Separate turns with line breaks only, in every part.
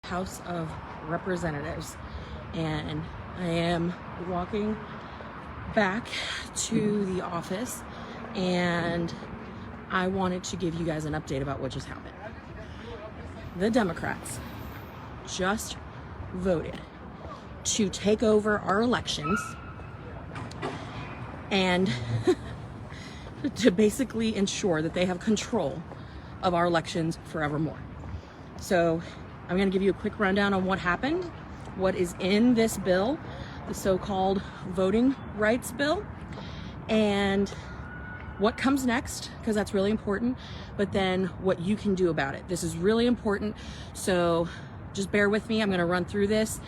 House of Representatives, and I am walking back to the office, and I wanted to give you guys an update about what just happened. The Democrats just voted to take over our elections and to basically ensure that they have control of our elections forevermore. So I'm going to give you a quick rundown on what happened, what is in this bill, the so-called voting rights bill, and what comes next, because that's really important, but then what you can do about it. This is really important, so just bear with me. I'm going to run through this.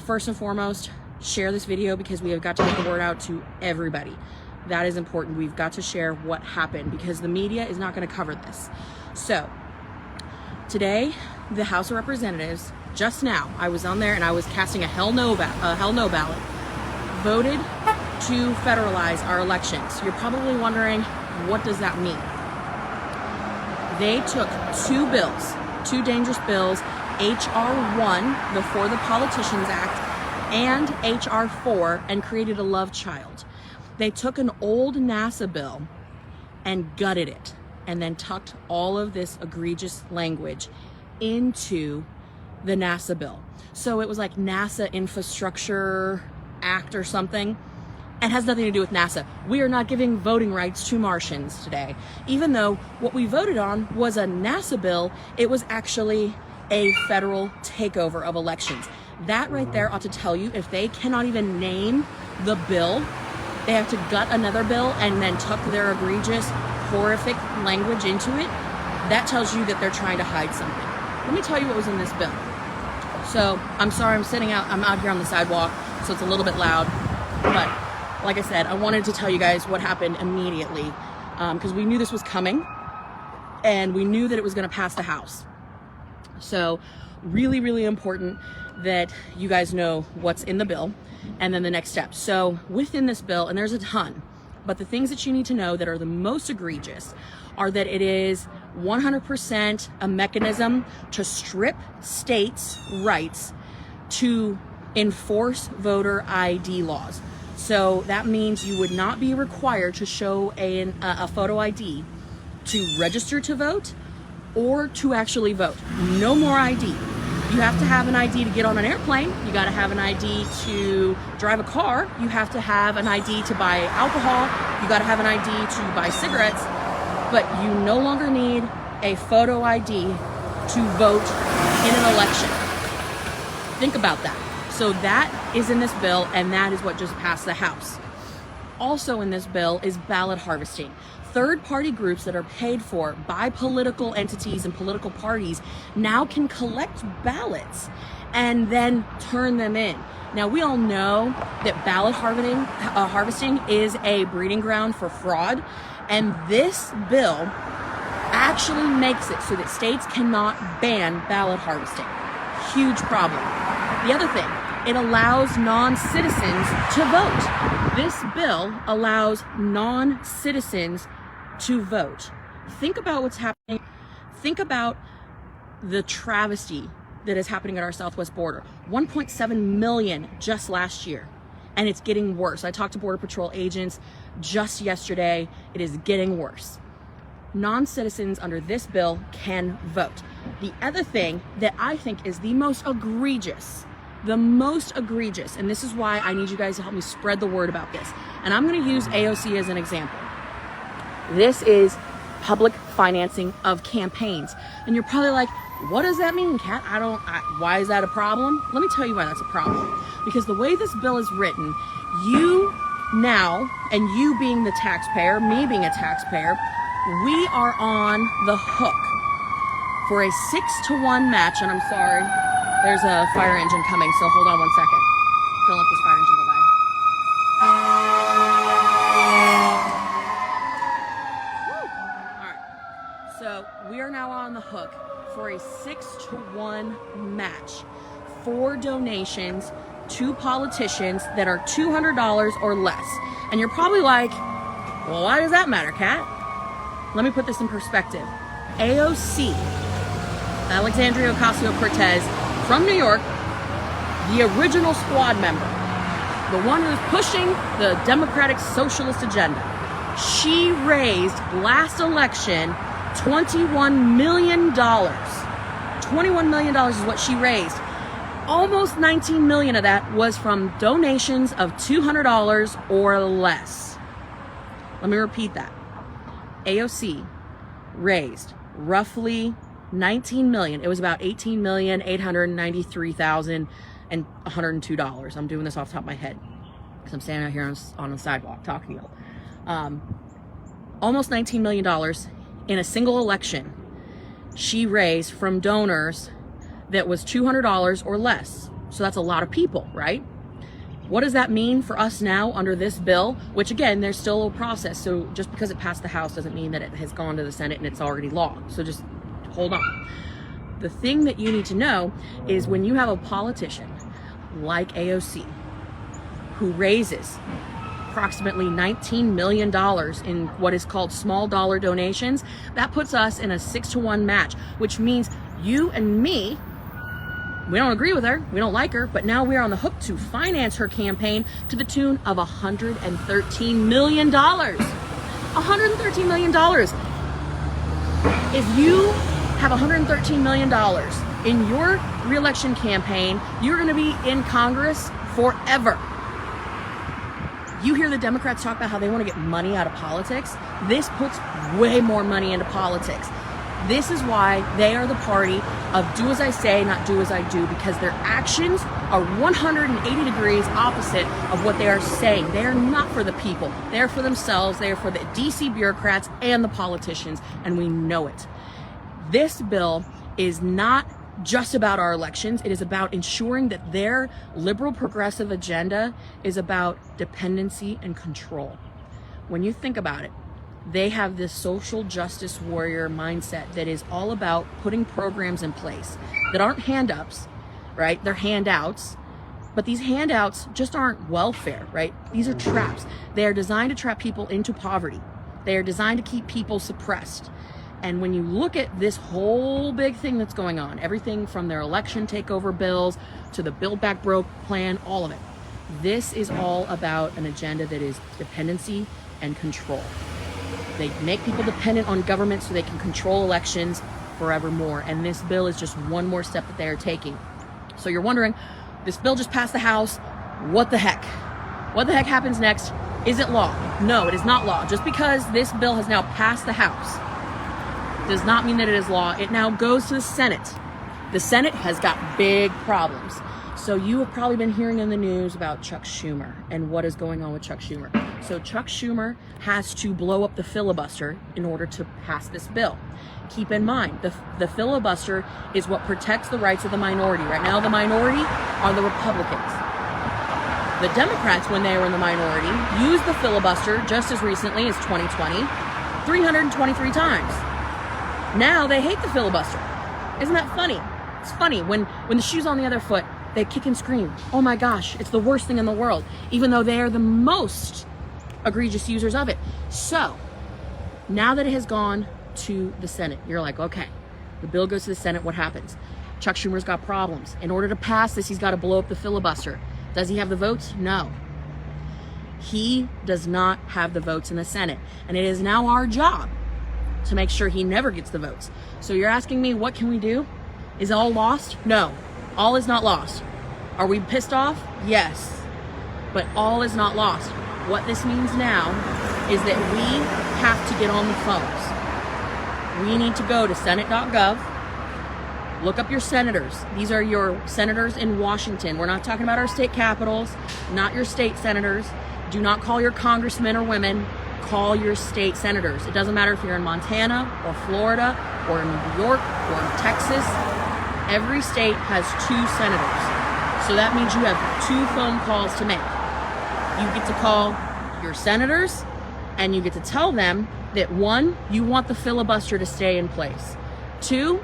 First and foremost, share this video because we have got to get the word out to everybody. That is important. We've got to share what happened because the media is not going to cover this. So today, the House of Representatives, just now, I was on there and I was casting a hell no ballot, voted to federalize our elections. You're probably wondering, what does that mean? They took two bills, two dangerous bills, H.R. 1, the For the Politicians Act, and H.R. 4, and created a love child. They took an old NASA bill and gutted it, and then tucked all of this egregious language into the NASA bill. So it was like NASA Infrastructure Act or something, and has nothing to do with NASA. We are not giving voting rights to Martians today. Even though what we voted on was a NASA bill, it was actually a federal takeover of elections. That right there ought to tell you, if they cannot even name the bill, they have to gut another bill and then tuck their egregious, horrific language into it. That tells you that they're trying to hide something. Let me tell you what was in this bill. So I'm sorry, I'm out here on the sidewalk, so it's a little bit loud, but like I said, I wanted to tell you guys what happened immediately, because we knew this was coming and we knew that it was going to pass the House. So really, really important that you guys know what's in the bill and then the next step. So within this bill, and there's a ton, but the things that you need to know that are the most egregious are that it is 100% a mechanism to strip states' rights to enforce voter ID laws. So that means you would not be required to show a photo ID to register to vote or to actually vote. No more ID. You have to have an ID to get on an airplane. You got to have an ID to drive a car. You have to have an ID to buy alcohol. You got to have an ID to buy cigarettes. But you no longer need a photo ID to vote in an election. Think about that. So that is in this bill, and that is what just passed the House. Also in this bill is ballot harvesting. Third-party groups that are paid for by political entities and political parties now can collect ballots and then turn them in. Now, we all know that ballot harvesting is a breeding ground for fraud, and this bill actually makes it so that states cannot ban ballot harvesting. Huge problem. The other thing, it allows non-citizens to vote. This bill allows non-citizens to vote. Think about what's happening. Think about the travesty that is happening at our southwest border. 1.7 million just last year, and it's getting worse. I talked to Border Patrol agents just yesterday. It is getting worse. Non-citizens under this bill can vote. The other thing that I think is the most egregious, and this is why I need you guys to help me spread the word about this. And I'm going to use AOC as an example. This is public financing of campaigns. And you're probably like, what does that mean, Kat? Why is that a problem? Let me tell you why that's a problem. Because the way this bill is written, you now, and you being the taxpayer, me being a taxpayer, we are on the hook for a 6-to-1 match. And I'm sorry, there's a fire engine coming, so hold on 1 second. Don't let this fire engine go by. All right, so we are now on the hook for a 6-to-1 match for donations to politicians that are $200 or less. And you're probably like, well, why does that matter, Kat? Let me put this in perspective. AOC, Alexandria Ocasio-Cortez, from New York, the original squad member, the one who's pushing the Democratic Socialist agenda. She raised last election $21 million. $21 million is what she raised. Almost $19 million of that was from donations of $200 or less. Let me repeat that. AOC raised roughly $19 million. It was about $18,893,102. I'm doing this off the top of my head because I'm standing out here on the sidewalk talking to you. Almost $19 million in a single election she raised from donors that was $200 or less. So that's a lot of people, right? What does that mean for us now under this bill? Which again, there's still a process. So just because it passed the House doesn't mean that it has gone to the Senate and it's already law. So just hold on. The thing that you need to know is when you have a politician like AOC who raises approximately $19 million in what is called small dollar donations, that puts us in a 6-to-1 match, which means you and me, we don't agree with her, we don't like her, but now we're on the hook to finance her campaign to the tune of $113 million. $113 million. If you have $113 million in your re-election campaign, you're going to be in Congress forever. You hear the Democrats talk about how they want to get money out of politics. This puts way more money into politics. This is why they are the party of do as I say, not do as I do, because their actions are 180 degrees opposite of what they are saying. They are not for the people. They are for themselves. They are for the DC bureaucrats and the politicians, and we know it. This bill is not just about our elections. It is about ensuring that their liberal progressive agenda is about dependency and control. When you think about it, they have this social justice warrior mindset that is all about putting programs in place that aren't hand-ups, right? They're handouts, but these handouts just aren't welfare, right? These are traps. They are designed to trap people into poverty. They are designed to keep people suppressed. And when you look at this whole big thing that's going on, everything from their election takeover bills to the Build Back Broke plan, all of it, this is all about an agenda that is dependency and control. They make people dependent on government so they can control elections forevermore. And this bill is just one more step that they are taking. So you're wondering, this bill just passed the House. What the heck? What the heck happens next? Is it law? No, it is not law. Just because this bill has now passed the House does not mean that it is law. It now goes to the Senate. The Senate has got big problems. So you have probably been hearing in the news about Chuck Schumer and what is going on with Chuck Schumer. So Chuck Schumer has to blow up the filibuster in order to pass this bill. Keep in mind, the filibuster is what protects the rights of the minority. Right now, the minority are the Republicans. The Democrats, when they were in the minority, used the filibuster just as recently as 2020, 323 times. Now they hate the filibuster. Isn't that funny? It's funny. When the shoe's on the other foot, they kick and scream. Oh my gosh, it's the worst thing in the world, even though they are the most egregious users of it. So now that it has gone to the Senate, you're like, okay, the bill goes to the Senate, what happens? Chuck Schumer's got problems. In order to pass this, he's got to blow up the filibuster. Does he have the votes? No. He does not have the votes in the Senate. And it is now our job to make sure he never gets the votes. So you're asking me, what can we do? Is all lost? No. All is not lost. Are we pissed off? Yes. But all is not lost. What this means now is that we have to get on the phones. We need to go to senate.gov, look up your senators. These are your senators in Washington. We're not talking about our state capitals, not your state senators. Do not call your congressmen or women. Call your state senators. It doesn't matter if you're in Montana or Florida or in New York or in Texas. Every state has 2 senators. So that means you have 2 phone calls to make. You get to call your senators and you get to tell them that 1, you want the filibuster to stay in place. 2,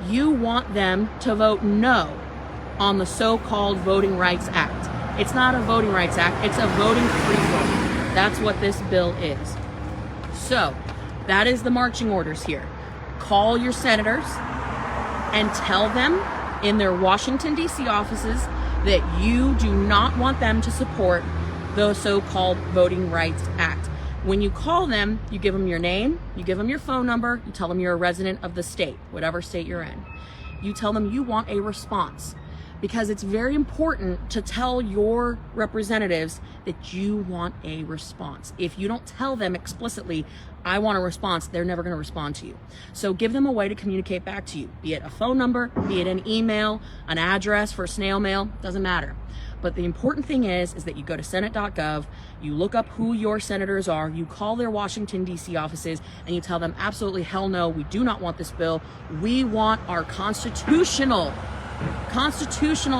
you want them to vote no on the so-called Voting Rights Act. It's not a Voting Rights Act, it's a voting free-for-all. That's what this bill is. So that is the marching orders here. Call your senators and tell them in their Washington, D.C. offices that you do not want them to support the so-called Voting Rights Act. When you call them, you give them your name, you give them your phone number, you tell them you're a resident of the state, whatever state you're in. You tell them you want a response, because it's very important to tell your representatives that you want a response. If you don't tell them explicitly, I want a response, they're never going to respond to you. So give them a way to communicate back to you, be it a phone number, be it an email, an address for snail mail, doesn't matter. But the important thing is that you go to senate.gov, you look up who your senators are, you call their Washington, D.C. offices, and you tell them absolutely hell no, we do not want this bill. We want our constitutional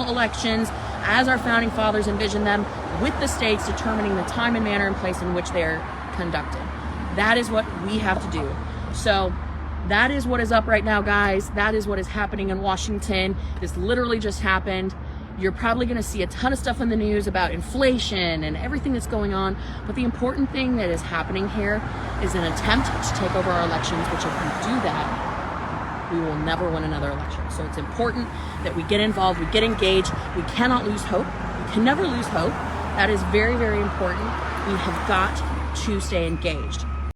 elections as our founding fathers envisioned them, with the states determining the time and manner and place in which they're conducted. That is what we have to do. So that is what is up right now, guys. That is what is happening in Washington. This literally just happened. You're probably going to see a ton of stuff in the news about inflation and everything that's going on. But the important thing that is happening here is an attempt to take over our elections, which if we do that, we will never win another election. So it's important that we get involved, we get engaged. We cannot lose hope. We can never lose hope. That is very, very important. We have got to stay engaged.